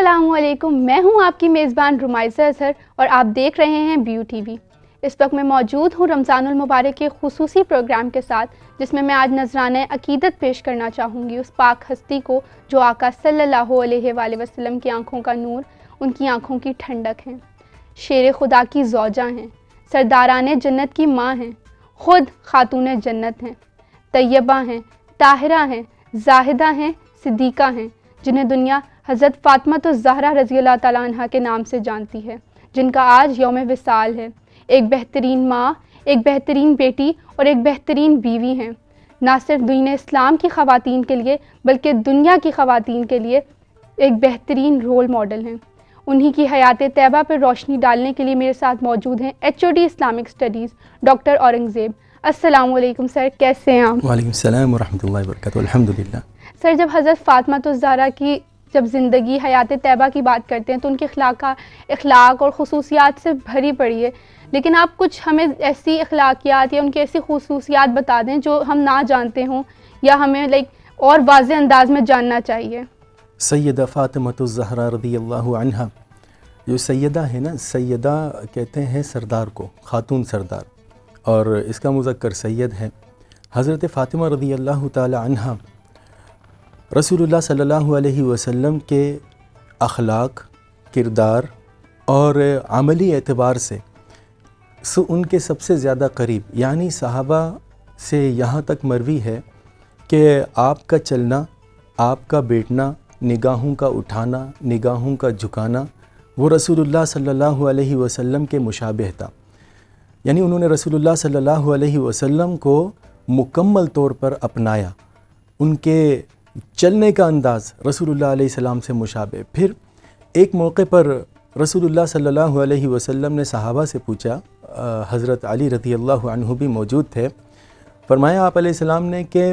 السلام علیکم، میں ہوں آپ کی میزبان رمائزہ اظہر اور آپ دیکھ رہے ہیں بیو ٹی وی۔ اس وقت میں موجود ہوں رمضان المبارک کے خصوصی پروگرام کے ساتھ، جس میں آج نذرانہ عقیدت پیش کرنا چاہوں گی اس پاک ہستی کو جو آقا صلی اللہ علیہ وآلہ وسلم کی آنکھوں کا نور، ان کی آنکھوں کی ٹھنڈک ہیں، شیر خدا کی زوجہ ہیں، سرداران جنت کی ماں ہیں، خود خاتون جنت ہیں، طیبہ ہیں، طاہرہ ہیں، زاہدہ ہیں، صدیقہ ہیں، جنہیں دنیا حضرت فاطمہ الزہرا رضی اللہ تعالیٰ عنہ کے نام سے جانتی ہے، جن کا آج یوم وصال ہے۔ ایک بہترین ماں، ایک بہترین بیٹی اور ایک بہترین بیوی ہیں، نہ صرف دین اسلام کی خواتین کے لیے بلکہ دنیا کی خواتین کے لیے ایک بہترین رول ماڈل ہیں۔ انہی کی حیات طیبہ پر روشنی ڈالنے کے لیے میرے ساتھ موجود ہیں HOD Islamic studies doctor Aurangzeb. السلام علیکم سر، کیسے ہیں آپ؟ وعلیکم السلام ورحمۃ اللہ وبرکاتہ، الحمدللہ۔ سر، جب حضرت فاطمہ الزہرا کی زندگی حیات طیبہ کی بات کرتے ہیں تو ان کے اخلاق اور خصوصیات سے بھری پڑی ہے، لیکن آپ کچھ ہمیں ایسی اخلاقیات یا ان کی ایسی خصوصیات بتا دیں جو ہم نہ جانتے ہوں یا ہمیں اور واضح انداز میں جاننا چاہیے۔ سیدہ فاطمہ الزہرا رضی اللہ عنہا، جو سیدہ ہے نا، سیدہ کہتے ہیں سردار کو، خاتون سردار، اور اس کا مذکر سید ہے۔ حضرت فاطمہ رضی اللہ تعالی عنہا رسول اللہ صلی اللہ علیہ وسلم کے اخلاق، کردار اور عملی اعتبار سے ان کے سب سے زیادہ قریب، یعنی صحابہ سے یہاں تک مروی ہے کہ آپ کا چلنا، آپ کا بیٹھنا، نگاہوں کا اٹھانا، نگاہوں کا جھکانا، وہ رسول اللہ صلی اللہ علیہ وسلم کے مشابہ تھا۔ یعنی انہوں نے رسول اللہ صلی اللہ علیہ وسلم کو مکمل طور پر اپنایا، ان کے چلنے کا انداز رسول اللہ علیہ السلام سے مشابہ۔ پھر ایک موقع پر رسول اللہ صلی اللہ علیہ وسلم نے صحابہ سے پوچھا، حضرت علی رضی اللہ عنہ بھی موجود تھے، فرمایا آپ علیہ السلام نے کہ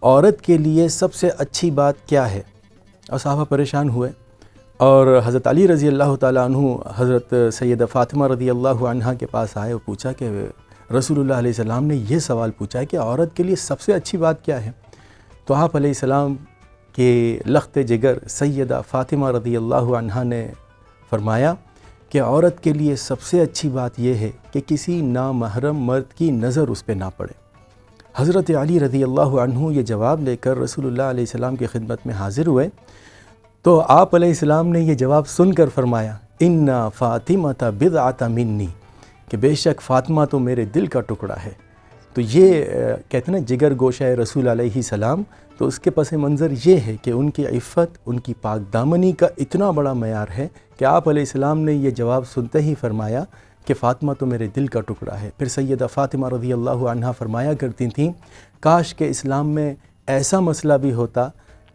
عورت کے لیے سب سے اچھی بات کیا ہے؟ اور صحابہ پریشان ہوئے، اور حضرت علی رضی اللہ تعالیٰ عنہ حضرت سیدہ فاطمہ رضی اللہ عنہا کے پاس آئے اور پوچھا کہ رسول اللہ علیہ السلام نے یہ سوال پوچھا ہے کہ عورت کے لیے سب سے اچھی بات کیا ہے؟ تو آپ علیہ السلام کے لخت جگر سیدہ فاطمہ رضی اللہ عنہا نے فرمایا کہ عورت کے لیے سب سے اچھی بات یہ ہے کہ کسی نامحرم مرد کی نظر اس پہ نہ پڑے۔ حضرت علی رضی اللہ عنہ یہ جواب لے کر رسول اللہ علیہ السلام کی خدمت میں حاضر ہوئے، تو آپ علیہ السلام نے یہ جواب سن کر فرمایا، اِنَّ فاطمۃ بضعۃ منی، کہ بے شک فاطمہ تو میرے دل کا ٹکڑا ہے۔ تو یہ کہتے ہیں نا جگر گوشہ رسول علیہ السلام، تو اس کے پس منظر یہ ہے کہ ان کی عفت، ان کی پاک دامنی کا اتنا بڑا معیار ہے کہ آپ علیہ السلام نے یہ جواب سنتے ہی فرمایا کہ فاطمہ تو میرے دل کا ٹکڑا ہے۔ پھر سیدہ فاطمہ رضی اللہ عنہا فرمایا کرتی تھیں، کاش کہ اسلام میں ایسا مسئلہ بھی ہوتا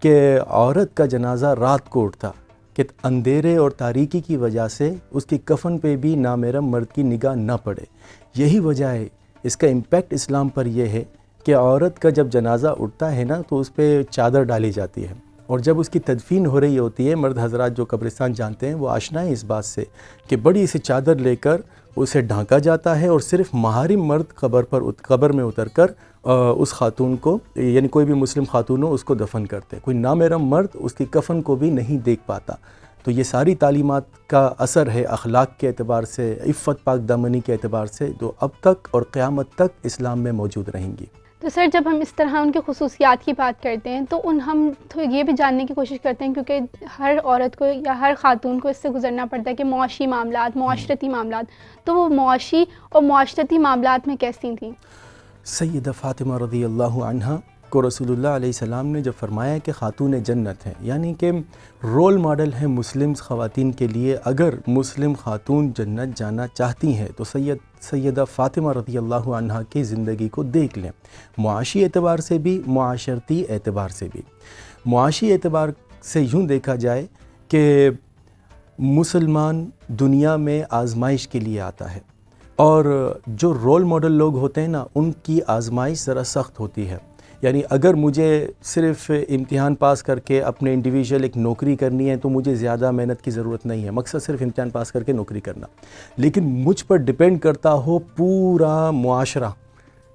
کہ عورت کا جنازہ رات کو اٹھتا، کہ اندھیرے اور تاریکی کی وجہ سے اس کی کفن پہ بھی نامحرم مرد کی نگاہ نہ پڑے۔ یہی وجہ ہے، اس کا امپیکٹ اسلام پر یہ ہے کہ عورت کا جب جنازہ اٹھتا ہے نا تو اس پہ چادر ڈالی جاتی ہے، اور جب اس کی تدفین ہو رہی ہوتی ہے، مرد حضرات جو قبرستان جانتے ہیں وہ آشنا ہیں اس بات سے کہ بڑی سی چادر لے کر اسے ڈھانکا جاتا ہے، اور صرف محارم مرد قبر میں اتر کر اس خاتون کو، یعنی کوئی بھی مسلم خاتون ہو، اس کو دفن کرتے ہیں۔ کوئی نامحرم مرد اس کی کفن کو بھی نہیں دیکھ پاتا۔ تو یہ ساری تعلیمات کا اثر ہے اخلاق کے اعتبار سے، عفت پاک دامنی کے اعتبار سے، جو اب تک اور قیامت تک اسلام میں موجود رہیں گی۔ تو سر، جب ہم اس طرح ان کی خصوصیات کی بات کرتے ہیں تو ہم تو یہ بھی جاننے کی کوشش کرتے ہیں، کیونکہ ہر عورت کو یا ہر خاتون کو اس سے گزرنا پڑتا ہے کہ معاشی معاملات، معاشرتی معاملات، تو وہ معاشی اور معاشرتی معاملات میں کیسی تھیں؟ سیدہ فاطمہ رضی اللہ عنہا کو رسول اللہ علیہ السلام نے جب فرمایا کہ خاتون جنت ہیں، یعنی کہ رول ماڈل ہیں مسلم خواتین کے لیے، اگر مسلم خاتون جنت جانا چاہتی ہیں تو سیدہ فاطمہ رضی اللہ عنہا کی زندگی کو دیکھ لیں، معاشی اعتبار سے بھی، معاشرتی اعتبار سے بھی۔ معاشی اعتبار سے یوں دیکھا جائے کہ مسلمان دنیا میں آزمائش کے لیے آتا ہے، اور جو رول ماڈل لوگ ہوتے ہیں نا، ان کی آزمائش ذرا سخت ہوتی ہے۔ یعنی اگر مجھے صرف امتحان پاس کر کے اپنے انڈیویجول ایک نوکری کرنی ہے تو مجھے زیادہ محنت کی ضرورت نہیں ہے، مقصد صرف امتحان پاس کر کے نوکری کرنا۔ لیکن مجھ پر ڈیپینڈ کرتا ہو پورا معاشرہ،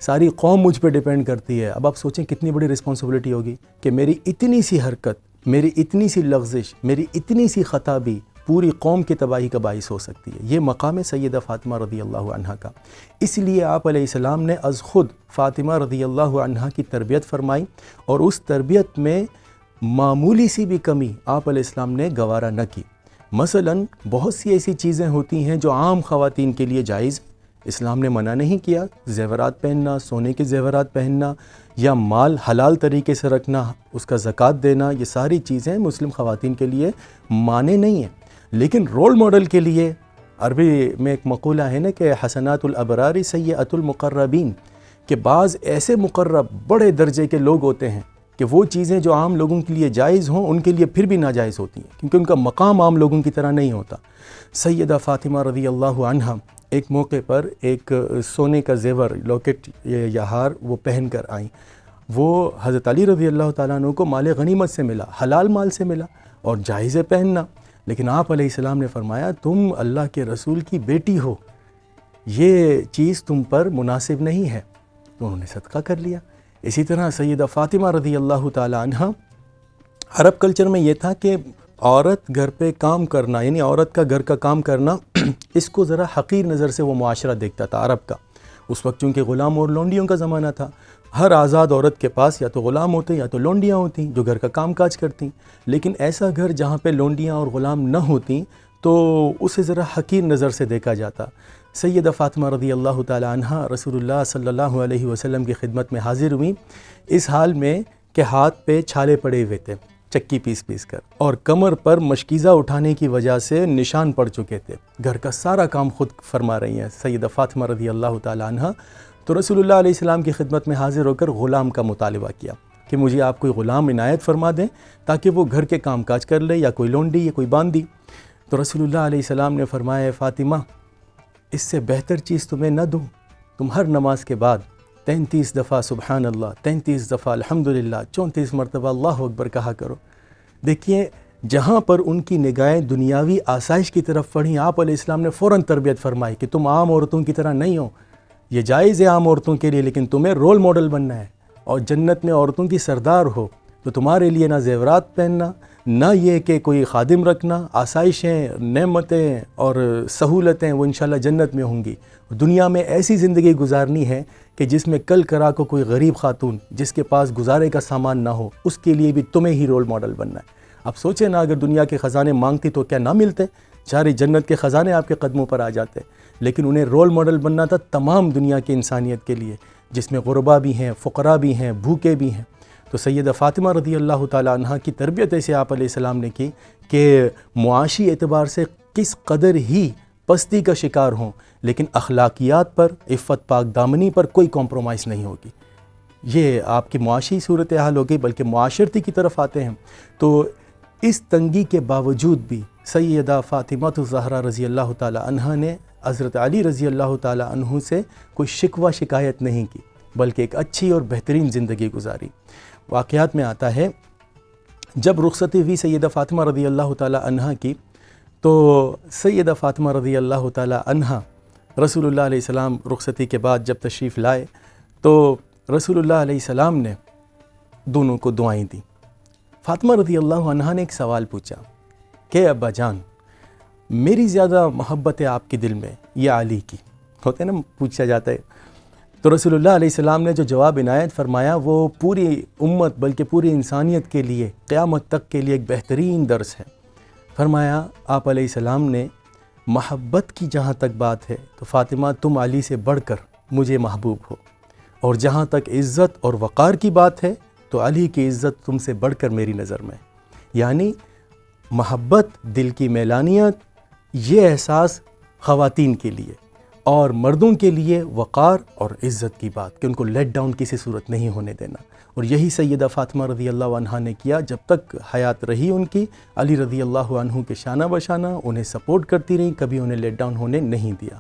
ساری قوم مجھ پہ ڈیپینڈ کرتی ہے، اب آپ سوچیں کتنی بڑی رسپانسبلٹی ہوگی کہ میری اتنی سی حرکت میری اتنی سی لغزش، میری اتنی سی خطا بھی پوری قوم کی تباہی کا باعث ہو سکتی ہے۔ یہ مقام ہے سیدہ فاطمہ رضی اللہ عنہا کا۔ اس لیے آپ علیہ السلام نے از خود فاطمہ رضی اللہ عنہا کی تربیت فرمائی، اور اس تربیت میں معمولی سی بھی کمی آپ علیہ السلام نے گوارا نہ کی۔ مثلاً بہت سی ایسی چیزیں ہوتی ہیں جو عام خواتین کے لیے جائز، اسلام نے منع نہیں کیا، زیورات پہننا، سونے کے زیورات پہننا، یا مال حلال طریقے سے رکھنا، اس کا زکوٰۃ دینا، یہ ساری چیزیں مسلم خواتین کے لیے مانع نہیں ہیں۔ لیکن رول ماڈل کے لیے، عربی میں ایک مقولہ ہے نا کہ حسنات الابرار سیئات المقربین، کہ بعض ایسے مقرب بڑے درجے کے لوگ ہوتے ہیں کہ وہ چیزیں جو عام لوگوں کے لیے جائز ہوں ان کے لیے پھر بھی ناجائز ہوتی ہیں، کیونکہ ان کا مقام عام لوگوں کی طرح نہیں ہوتا۔ سیدہ فاطمہ رضی اللہ عنہا ایک موقع پر ایک سونے کا زیور، لاکٹ یا ہار وہ پہن کر آئیں۔ وہ حضرت علی رضی اللہ تعالیٰ عنہ کو مال غنیمت سے ملا، حلال مال سے ملا اور جائز ہے پہننا، لیکن آپ علیہ السلام نے فرمایا تم اللہ کے رسول کی بیٹی ہو، یہ چیز تم پر مناسب نہیں ہے، تو انہوں نے صدقہ کر لیا۔ اسی طرح سیدہ فاطمہ رضی اللہ تعالیٰ عنہ، عرب کلچر میں یہ تھا کہ عورت گھر پہ کام کرنا، یعنی عورت کا گھر کا کام کرنا، اس کو ذرا حقیر نظر سے وہ معاشرہ دیکھتا تھا عرب کا۔ اس وقت چونکہ غلام اور لونڈیوں کا زمانہ تھا، ہر آزاد عورت کے پاس یا تو غلام ہوتے یا تو لونڈیاں ہوتیں جو گھر کا کام کاج کرتیں، لیکن ایسا گھر جہاں پہ لونڈیاں اور غلام نہ ہوتیں تو اسے ذرا حقیر نظر سے دیکھا جاتا۔ سیدہ فاطمہ رضی اللہ تعالی عنہ رسول اللہ صلی اللہ علیہ وسلم کی خدمت میں حاضر ہوئیں، اس حال میں کہ ہاتھ پہ چھالے پڑے ہوئے تھے چکی پیس پیس کر، اور کمر پر مشکیزہ اٹھانے کی وجہ سے نشان پڑ چکے تھے۔ گھر کا سارا کام خود فرما رہی ہیں سیدہ فاطمہ رضی اللہ تعالی عنہ۔ تو رسول اللہ علیہ السلام کی خدمت میں حاضر ہو کر غلام کا مطالبہ کیا کہ مجھے آپ کوئی غلام عنایت فرما دیں تاکہ وہ گھر کے کام کاج کر لے، یا کوئی لونڈی یا کوئی باندی۔ تو رسول اللہ علیہ السلام نے فرمایا فاطمہ، اس سے بہتر چیز تمہیں نہ دوں، تم ہر نماز کے بعد 33 دفعہ سبحان اللہ، 33 دفعہ الحمدللہ، 34 مرتبہ اللہ اکبر کہا کرو۔ دیکھیے جہاں پر ان کی نگاہیں دنیاوی آسائش کی طرف پڑھیں، آپ علیہ السلام نے فوراً تربیت فرمائی کہ تم عام عورتوں کی طرح نہیں ہو، یہ جائز ہے عام عورتوں کے لیے، لیکن تمہیں رول ماڈل بننا ہے، اور جنت میں عورتوں کی سردار ہو تو تمہارے لیے نہ زیورات پہننا، نہ یہ کہ کوئی خادم رکھنا، آسائشیں، نعمتیں اور سہولتیں وہ انشاءاللہ جنت میں ہوں گی۔ دنیا میں ایسی زندگی گزارنی ہے کہ جس میں کل کرا کو کوئی غریب خاتون جس کے پاس گزارے کا سامان نہ ہو، اس کے لیے بھی تمہیں ہی رول ماڈل بننا ہے۔ اب سوچیں نا، اگر دنیا کے خزانے مانگتی تو کیا نہ ملتے؟ ساری جنت کے خزانے آپ کے قدموں پر آ جاتے، لیکن انہیں رول ماڈل بننا تھا تمام دنیا کی انسانیت کے لیے، جس میں غربا بھی ہیں، فقراء بھی ہیں، بھوکے بھی ہیں۔ تو سیدہ فاطمہ رضی اللہ تعالی عنہ کی تربیت ایسے آپ علیہ السلام نے کی کہ معاشی اعتبار سے کس قدر ہی پستی کا شکار ہوں، لیکن اخلاقیات پر، عفت پاک دامنی پر کوئی کمپرومائز نہیں ہوگی۔ یہ آپ کی معاشی صورتحال ہوگی، بلکہ معاشرتی کی طرف آتے ہیں تو اس تنگی کے باوجود بھی سیدہ فاطمہ الزہرا رضی اللہ تعالی عنہ نے حضرت علی رضی اللہ تعالی عنہ سے کوئی شکوہ شکایت نہیں کی، بلکہ ایک اچھی اور بہترین زندگی گزاری۔ واقعات میں آتا ہے جب رخصتی ہوئی سیدہ فاطمہ رضی اللہ تعالی عنہ کی، تو سیدہ فاطمہ رضی اللہ تعالی عنہ رسول اللہ علیہ السلام رخصتی کے بعد جب تشریف لائے تو رسول اللہ علیہ السلام نے دونوں کو دعائیں دیں۔ فاطمہ رضی اللہ عنہ نے ایک سوال پوچھا کہ ابا جان، میری زیادہ محبت ہے آپ کے دل میں یا علی کی؟ ہوتے نا، پوچھا جاتا ہے۔ تو رسول اللہ علیہ السلام نے جو جواب عنایت فرمایا وہ پوری امت بلکہ پوری انسانیت کے لیے قیامت تک کے لیے ایک بہترین درس ہے۔ فرمایا آپ علیہ السلام نے، محبت کی جہاں تک بات ہے تو فاطمہ تم علی سے بڑھ کر مجھے محبوب ہو، اور جہاں تک عزت اور وقار کی بات ہے تو علی کی عزت تم سے بڑھ کر میری نظر میں۔ یعنی محبت، دل کی میلانیت، یہ احساس خواتین کے لیے، اور مردوں کے لیے وقار اور عزت کی بات کہ ان کو لیٹ ڈاؤن کسی صورت نہیں ہونے دینا، اور یہی سیدہ فاطمہ رضی اللہ عنہ نے کیا۔ جب تک حیات رہی ان کی، علی رضی اللہ عنہ کے شانہ بشانہ انہیں سپورٹ کرتی رہیں، کبھی انہیں لیٹ ڈاؤن ہونے نہیں دیا۔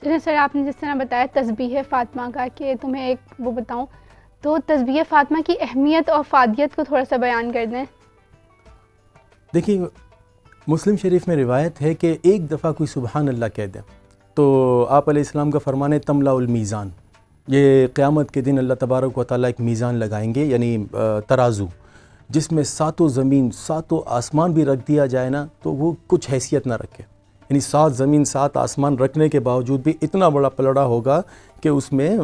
جیسے سر آپ نے جس طرح بتایا تسبیح فاطمہ کا، کہ تمہیں ایک وہ بتاؤں، تو تسبیح فاطمہ کی اہمیت اور فادیت کو تھوڑا سا بیان کر دیں۔ دیکھیے مسلم شریف میں روایت ہے کہ ایک دفعہ کوئی سبحان اللہ کہہ دے تو آپ علیہ السلام کا فرمان ہے تملا المیزان، یہ قیامت کے دن اللہ تبارک و تعالیٰ ایک میزان لگائیں گے، یعنی ترازو، جس میں ساتوں زمین ساتوں آسمان بھی رکھ دیا جائے نا تو وہ کچھ حیثیت نہ رکھے. یعنی 7 زمین 7 آسمان رکھنے کے باوجود بھی اتنا بڑا پلڑا ہوگا کہ اس میں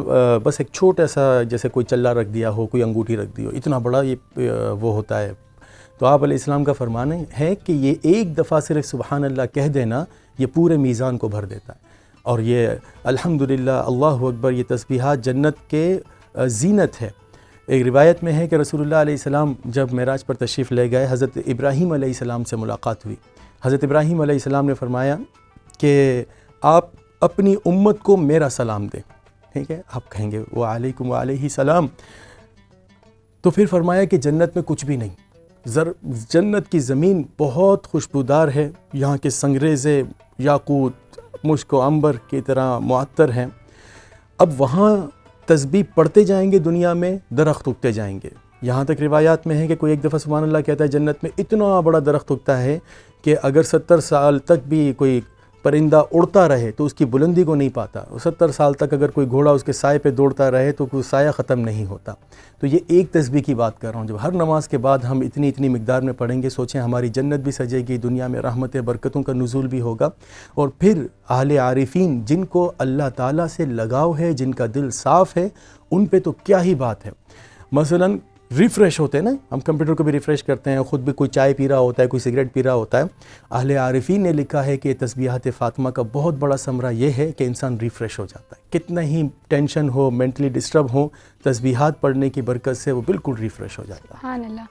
بس ایک چھوٹا سا جیسے کوئی چلا رکھ دیا ہو, کوئی انگوٹھی رکھ دی ہو, اتنا بڑا یہ وہ ہوتا ہے. تو آپ علیہ السلام کا فرمان ہے کہ یہ ایک دفعہ صرف سبحان اللہ کہہ دینا یہ پورے میزان کو بھر دیتا ہے. اور یہ الحمدللہ اللہ اکبر یہ تسبیحات جنت کے زینت ہے. ایک روایت میں ہے کہ رسول اللہ علیہ السلام جب معراج پر تشریف لے گئے, حضرت ابراہیم علیہ السلام سے ملاقات ہوئی. حضرت ابراہیم علیہ السلام نے فرمایا کہ آپ اپنی امت کو میرا سلام دیں. ٹھیک ہے, آپ کہیں گے وعلیکم وعلیہ السلام. تو پھر فرمایا کہ جنت میں کچھ بھی نہیں, جنت کی زمین بہت خوشبودار ہے, یہاں کے سنگریزے یاقوت مشک و عنبر کی طرح معطر ہیں. اب وہاں تسبیح پڑھتے جائیں گے, دنیا میں درخت اگتے جائیں گے. یہاں تک روایات میں ہے کہ کوئی ایک دفعہ سبحان اللہ کہتا ہے جنت میں اتنا بڑا درخت اگتا ہے کہ اگر 70 سال تک بھی کوئی پرندہ اڑتا رہے تو اس کی بلندی کو نہیں پاتا. 70 سال تک اگر کوئی گھوڑا اس کے سائے پہ دوڑتا رہے تو کوئی سایہ ختم نہیں ہوتا. تو یہ ایک تسبیح کی بات کر رہا ہوں. جب ہر نماز کے بعد ہم اتنی مقدار میں پڑھیں گے, سوچیں ہماری جنت بھی سجے گی, دنیا میں رحمت برکتوں کا نزول بھی ہوگا. اور پھر اہل عارفین جن کو اللہ تعالیٰ سے لگاؤ ہے, جن کا دل صاف ہے, ان پہ تو کیا ہی بات ہے. مثلاً ریفریش ہوتے ہیں نا, ہم کمپیوٹر کو بھی ریفریش کرتے ہیں, خود بھی کوئی چائے پی رہا ہوتا ہے, کوئی سگریٹ پی رہا ہوتا ہے. اہل عارفین نے لکھا ہے کہ تسبیحات فاطمہ کا بہت بڑا ثمرہ یہ ہے کہ انسان ریفریش ہو جاتا ہے. کتنا ہی ٹینشن ہو, مینٹلی ڈسٹرب ہو, تسبیحات پڑھنے کی برکت سے وہ بالکل ریفریش ہو جاتا ہے. سبحان اللہ.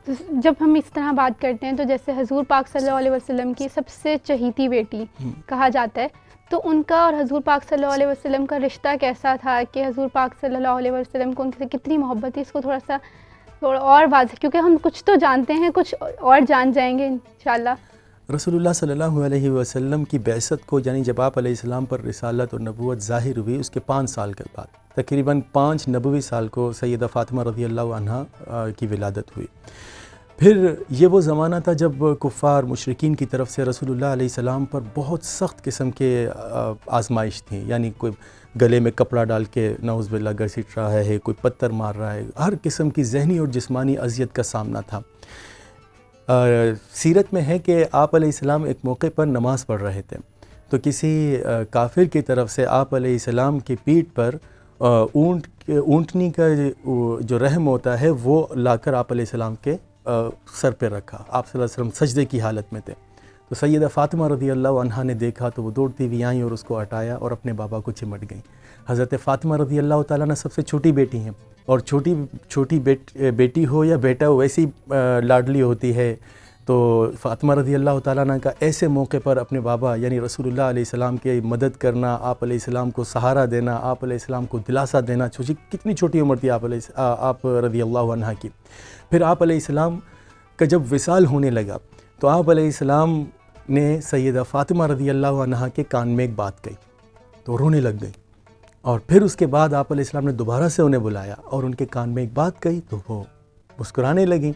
تو جب ہم اس طرح بات کرتے ہیں تو جیسے حضور پاک صلی اللہ علیہ وسلم کی سب سے چہیتی بیٹی کہا جاتا ہے, تو ان کا اور حضور پاک صلی اللہ علیہ وسلم کا رشتہ کیسا تھا کہ حضور پاک صلی اللہ علیہ وسلم کو ان سے کتنی محبت تھی؟ اس کو تھوڑا اور واضح, کیونکہ ہم کچھ تو جانتے ہیں, کچھ اور جان جائیں گے انشاءاللہ. رسول اللہ صلی اللہ علیہ وسلم کی بعثت کو, یعنی جب آپ علیہ السلام پر رسالت اور نبوت ظاہر ہوئی, اس کے 5 سال کے بعد تقریباً 5 نبوی سال کو سیدہ فاطمہ رضی اللہ عنہا کی ولادت ہوئی. پھر یہ وہ زمانہ تھا جب کفار مشرکین کی طرف سے رسول اللہ علیہ السلام پر بہت سخت قسم کے آزمائش تھیں. یعنی کوئی گلے میں کپڑا ڈال کے نعوذ باللہ گھسیٹ رہا ہے, کوئی پتھر مار رہا ہے, ہر قسم کی ذہنی اور جسمانی اذیت کا سامنا تھا. سیرت میں ہے کہ آپ علیہ السلام ایک موقع پر نماز پڑھ رہے تھے, تو کسی کافر کی طرف سے آپ علیہ السلام کی پیٹھ پر اونٹنی کا جو رحم ہوتا ہے وہ لا کر آپ علیہ السلام کے سر پہ رکھا. آپ صلی اللہ علیہ وسلم سجدے کی حالت میں تھے. تو سیدہ فاطمہ رضی اللہ عنہا نے دیکھا تو وہ دوڑتی ہوئی آئیں اور اس کو ہٹایا اور اپنے بابا کو چمٹ گئیں. حضرت فاطمہ رضی اللہ تعالیٰ نے سب سے چھوٹی بیٹی ہیں, اور چھوٹی بیٹی ہو یا بیٹا ہو ویسی لاڈلی ہوتی ہے. تو فاطمہ رضی اللہ تعالیٰ عنہ کا ایسے موقع پر اپنے بابا یعنی رسول اللہ علیہ السلام کی مدد کرنا, آپ علیہ السلام کو سہارا دینا, آپ علیہ السلام کو دلاسا دینا, کتنی چھوٹی عمر تھی آپ رضی اللہ عنہ کی. پھر آپ علیہ السلام کا جب وصال ہونے لگا تو آپ علیہ السلام نے سیدہ فاطمہ رضی اللہ عنہ کے کان میں ایک بات کہی تو رونے لگ گئی. اور پھر اس کے بعد آپ علیہ السلام نے دوبارہ سے انہیں بلایا اور ان کے کان میں ایک بات کہی تو وہ مسکرانے لگیں.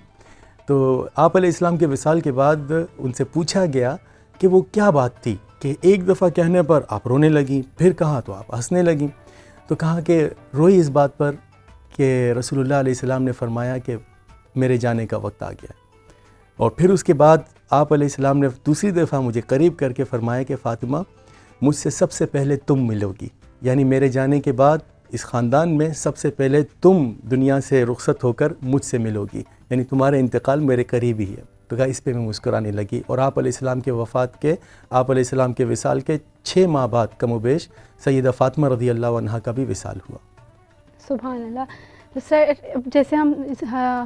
تو آپ علیہ السلام کے وصال کے بعد ان سے پوچھا گیا کہ وہ کیا بات تھی کہ ایک دفعہ کہنے پر آپ رونے لگیں, پھر کہا تو آپ ہنسنے لگیں. تو کہا کہ روئی اس بات پر کہ رسول اللہ علیہ السلام نے فرمایا کہ میرے جانے کا وقت آ گیا. اور پھر اس کے بعد آپ علیہ السلام نے دوسری دفعہ مجھے قریب کر کے فرمایا کہ فاطمہ مجھ سے سب سے پہلے تم ملو گی, یعنی میرے جانے کے بعد اس خاندان میں سب سے پہلے تم دنیا سے رخصت ہو کر مجھ سے ملو گی, یعنی تمہارا انتقال میرے قریب ہی ہے. تو کہا اس پہ میں مسکرانے لگی. اور آپ علیہ السلام کے وفات کے, آپ علیہ السلام کے وصال کے 6 ماہ بعد کم و بیش سیدہ فاطمہ رضی اللہ عنہا کا بھی وصال ہوا. سبحان اللہ. تو سر جیسے ہم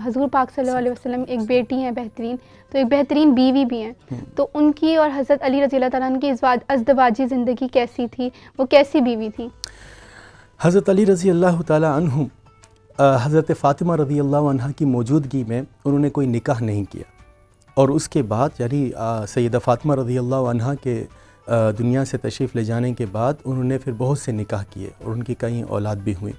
حضور پاک صلی اللہ علیہ وسلم ایک بیٹی ہیں بہترین, تو ایک بہترین بیوی بھی ہیں, تو ان کی اور حضرت علی رضی اللہ تعالیٰ عنہ کی ازدواجی زندگی کیسی تھی, وہ کیسی بیوی تھی؟ حضرت علی رضی اللہ تعالیٰ عنہ حضرت فاطمہ رضی اللہ عنہ کی موجودگی میں انہوں نے کوئی نکاح نہیں کیا, اور اس کے بعد یعنی سیدہ فاطمہ رضی اللہ عنہ کے دنیا سے تشریف لے جانے کے بعد انہوں نے پھر بہت سے نکاح کیے اور ان کی کئی اولاد بھی ہوئیں.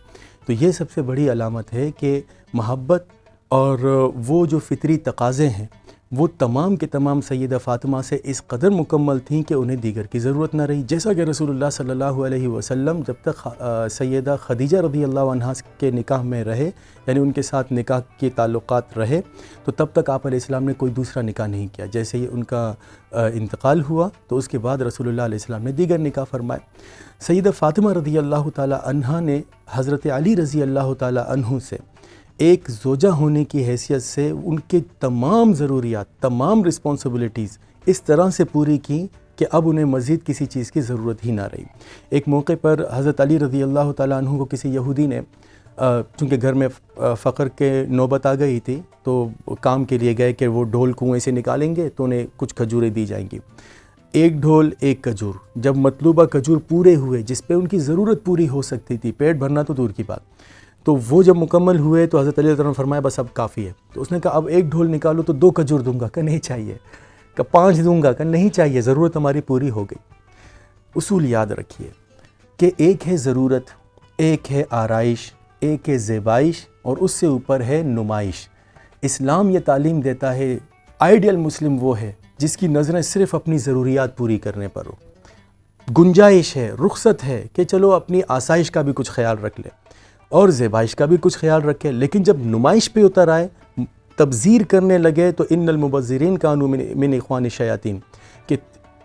تو یہ سب سے بڑی علامت ہے کہ محبت اور وہ جو فطری تقاضے ہیں وہ تمام کے تمام سیدہ فاطمہ سے اس قدر مکمل تھیں کہ انہیں دیگر کی ضرورت نہ رہی. جیسا کہ رسول اللہ صلی اللہ علیہ وسلم جب تک سیدہ خدیجہ رضی اللہ عنہا کے نکاح میں رہے، یعنی ان کے ساتھ نکاح کے تعلقات رہے، تو تب تک آپ علیہ السلام نے کوئی دوسرا نکاح نہیں کیا. جیسے ہی ان کا انتقال ہوا تو اس کے بعد رسول اللہ علیہ السلام نے دیگر نکاح فرمائے. سیدہ فاطمہ رضی اللہ تعالی عنہا نے حضرت علی رضی اللہ تعالی عنہ سے ایک زوجہ ہونے کی حیثیت سے ان کے تمام ضروریات، تمام رسپانسبلٹیز اس طرح سے پوری کی کہ اب انہیں مزید کسی چیز کی ضرورت ہی نہ رہی. ایک موقع پر حضرت علی رضی اللہ تعالیٰ عنہ کو کسی یہودی نے، چونکہ گھر میں فقر کے نوبت آ گئی تھی، تو کام کے لیے گئے کہ وہ ڈھول کنویں سے نکالیں گے تو انہیں کچھ کھجوریں دی جائیں گی. ایک ڈھول ایک کھجور، جب مطلوبہ کھجور پورے ہوئے جس پہ ان کی ضرورت پوری ہو سکتی تھی، پیٹ بھرنا تو دور کی بات، تو وہ جب مکمل ہوئے تو حضرت علی رضی اللہ عنہ نے فرمایا بس اب کافی ہے. تو اس نے کہا اب ایک ڈھول نکالو تو 2 کھجور دوں گا، کہ نہیں چاہیے. کہ 5 دوں گا، کہ نہیں چاہیے، ضرورت ہماری پوری ہو گئی. اصول یاد رکھیے کہ ایک ہے ضرورت، ایک ہے آرائش، ایک ہے زیبائش، اور اس سے اوپر ہے نمائش. اسلام یہ تعلیم دیتا ہے آئیڈیل مسلم وہ ہے جس کی نظریں صرف اپنی ضروریات پوری کرنے پر ہو. گنجائش ہے، رخصت ہے کہ چلو اپنی آسائش کا بھی کچھ خیال رکھ لے اور زیبائش کا بھی کچھ خیال رکھے. لیکن جب نمائش پہ اتر آئے، تبذیر کرنے لگے، تو ان المبذرین کانوا من اخوان الشیاطین، کہ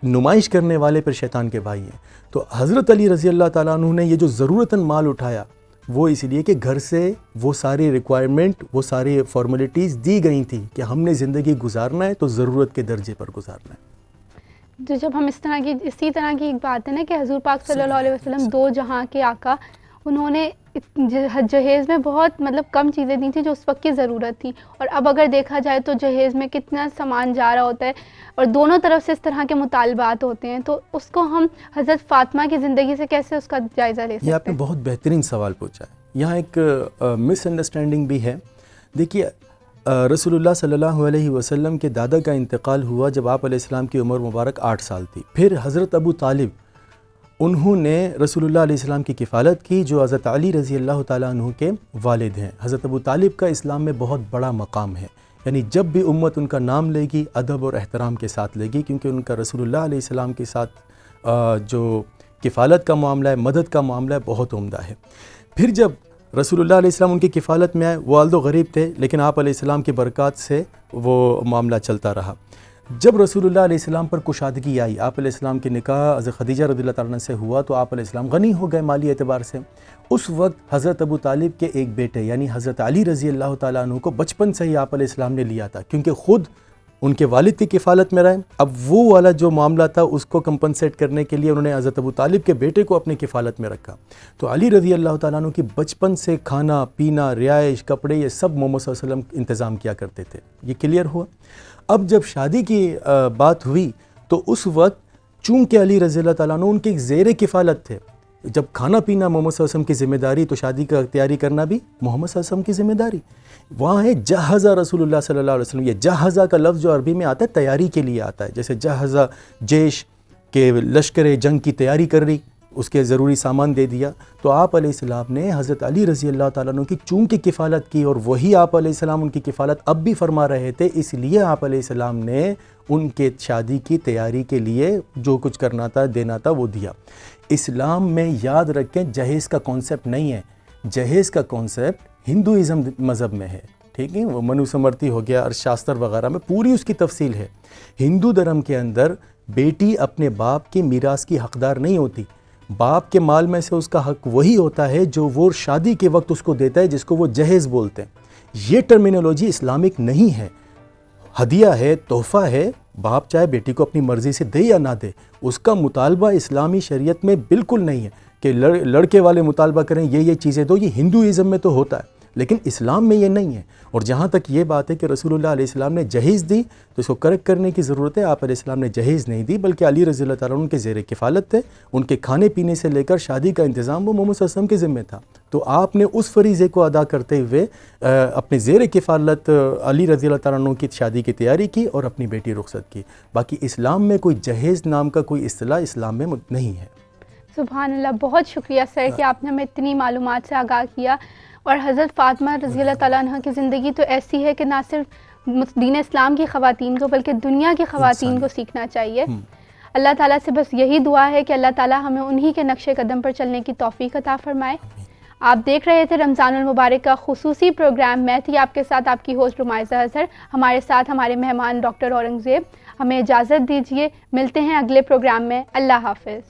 نمائش کرنے والے پر شیطان کے بھائی ہیں. تو حضرت علی رضی اللہ تعالیٰ عنہ نے یہ جو ضرورتاً مال اٹھایا وہ اس لیے کہ گھر سے وہ ساری ریکوائرمنٹ، وہ ساری فارمیلٹیز دی گئی تھیں کہ ہم نے زندگی گزارنا ہے تو ضرورت کے درجے پر گزارنا ہے. تو جب ہم اسی طرح کی ایک بات ہے نا کہ حضور پاک صلی اللہ علیہ وسلم 2 جہاں کے آقا، انہوں نے جہیز میں بہت کم چیزیں دی تھیں جو اس وقت کی ضرورت تھی، اور اب اگر دیکھا جائے تو جہیز میں کتنا سامان جا رہا ہوتا ہے اور دونوں طرف سے اس طرح کے مطالبات ہوتے ہیں. تو اس کو ہم حضرت فاطمہ کی زندگی سے کیسے اس کا جائزہ لے سکتے ہیں؟ یہ آپ نے بہت بہترین سوال پوچھا ہے. یہاں ایک مس انڈرسٹینڈنگ بھی ہے. دیکھیے رسول اللہ صلی اللہ علیہ وسلم کے دادا کا انتقال ہوا جب آپ علیہ السلام کی عمر مبارک 8 سال تھی. پھر حضرت ابو طالب انہوں نے رسول اللہ علیہ السلام کی کفالت کی، جو حضرت علی رضی اللہ تعالیٰ عنہ کے والد ہیں. حضرت ابو طالب کا اسلام میں بہت بڑا مقام ہے، یعنی جب بھی امت ان کا نام لے گی ادب اور احترام کے ساتھ لے گی، کیونکہ ان کا رسول اللہ علیہ السلام کے ساتھ جو کفالت کا معاملہ ہے، مدد کا معاملہ ہے، بہت عمدہ ہے. پھر جب رسول اللہ علیہ السلام ان کی کفالت میں آئے، والد و غریب تھے لیکن آپ علیہ السلام کی برکات سے وہ معاملہ چلتا رہا. جب رسول اللہ علیہ السلام پر کشادگی آئی، آپ علیہ السلام کے نکاح حضرت خدیجہ رضی اللہ تعالیٰ عنہ سے ہوا، تو آپ علیہ السلام غنی ہو گئے مالی اعتبار سے. اس وقت حضرت ابو طالب کے ایک بیٹے یعنی حضرت علی رضی اللہ تعالیٰ عنہ کو بچپن سے ہی آپ علیہ السلام نے لیا تھا، کیونکہ خود ان کے والد کی کفالت میں رہے. اب وہ والا جو معاملہ تھا اس کو کمپنسیٹ کرنے کے لیے انہوں نے حضرت ابو طالب کے بیٹے کو اپنی کفالت میں رکھا. تو علی رضی اللہ تعالیٰ عنہ کی بچپن سے کھانا پینا، رہائش، کپڑے، یہ سب محمد صلی اللہ علیہ وسلم انتظام کیا کرتے تھے. یہ کلیئر ہوا. اب جب شادی کی بات ہوئی تو اس وقت چونکہ علی رضی اللہ تعالیٰ عنہ ان کے زیر کفالت تھے، جب کھانا پینا محمد صلی اللہ علیہ وسلم کی ذمہ داری، تو شادی کا تیاری کرنا بھی محمد صلی اللہ علیہ وسلم کی ذمہ داری. وہاں ہے جہزہ رسول اللہ صلی اللہ علیہ وسلم. یہ جہزہ کا لفظ جو عربی میں آتا ہے تیاری کے لیے آتا ہے، جیسے جہزہ جیش کے لشکر جنگ کی تیاری کر رہی، اس کے ضروری سامان دے دیا. تو آپ علیہ السلام نے حضرت علی رضی اللہ تعالیٰ عنہ کی چونکہ کفالت کی، اور وہی آپ علیہ السلام ان کی کفالت اب بھی فرما رہے تھے، اس لیے آپ علیہ السلام نے ان کے شادی کی تیاری کے لیے جو کچھ کرنا تھا، دینا تھا، وہ دیا. اسلام میں یاد رکھیں جہیز کا کانسیپٹ نہیں ہے. جہیز کا کانسیپٹ ہندوازم مذہب میں ہے، ٹھیک ہے، وہ منو سمرتی ہو گیا، ارشاستر وغیرہ میں پوری اس کی تفصیل ہے. ہندو دھرم کے اندر بیٹی اپنے باپ کی میراث کی حقدار نہیں ہوتی. باپ کے مال میں سے اس کا حق وہی ہوتا ہے جو وہ شادی کے وقت اس کو دیتا ہے، جس کو وہ جہیز بولتے ہیں. یہ ٹرمینالوجی اسلامک نہیں ہے. ہدیہ ہے، تحفہ ہے، باپ چاہے بیٹی کو اپنی مرضی سے دے یا نہ دے، اس کا مطالبہ اسلامی شریعت میں بالکل نہیں ہے کہ لڑکے والے مطالبہ کریں یہ چیزیں دو. یہ ہندوازم میں تو ہوتا ہے لیکن اسلام میں یہ نہیں ہے. اور جہاں تک یہ بات ہے کہ رسول اللہ علیہ السلام نے جہیز دی تو اس کو کریکٹ کرنے کی ضرورت ہے. آپ علیہ السلام نے جہیز نہیں دی بلکہ علی رضی اللہ تعالیٰ ان کے زیر کفالت تھے. ان کے کھانے پینے سے لے کر شادی کا انتظام وہ محمد صلی اللہ علیہ وسلم کے ذمہ تھا. تو آپ نے اس فریضے کو ادا کرتے ہوئے اپنے زیر کفالت علی رضی اللہ تعالیٰ عنہ کی شادی کی تیاری کی اور اپنی بیٹی رخصت کی. باقی اسلام میں کوئی جہیز نام کا کوئی اصطلاح اسلام میں نہیں ہے. سبحان اللہ. بہت شکریہ سر کہ آپ نے ہمیں اتنی معلومات سے آگاہ کیا. اور حضرت فاطمہ رضی اللہ تعالیٰ عنہ کی زندگی تو ایسی ہے کہ نہ صرف دین اسلام کی خواتین کو بلکہ دنیا کی خواتین کو سیکھنا چاہیے. اللہ تعالیٰ سے بس یہی دعا ہے کہ اللہ تعالیٰ ہمیں انہی کے نقش قدم پر چلنے کی توفیق عطا فرمائے. آپ دیکھ رہے تھے رمضان المبارک کا خصوصی پروگرام. میں تھی آپ کے ساتھ آپ کی ہوسٹ رمائزہ اظہر. ہمارے ساتھ ہمارے مہمان ڈاکٹر اورنگزیب. ہمیں اجازت دیجیے, ملتے ہیں اگلے پروگرام میں. اللہ حافظ.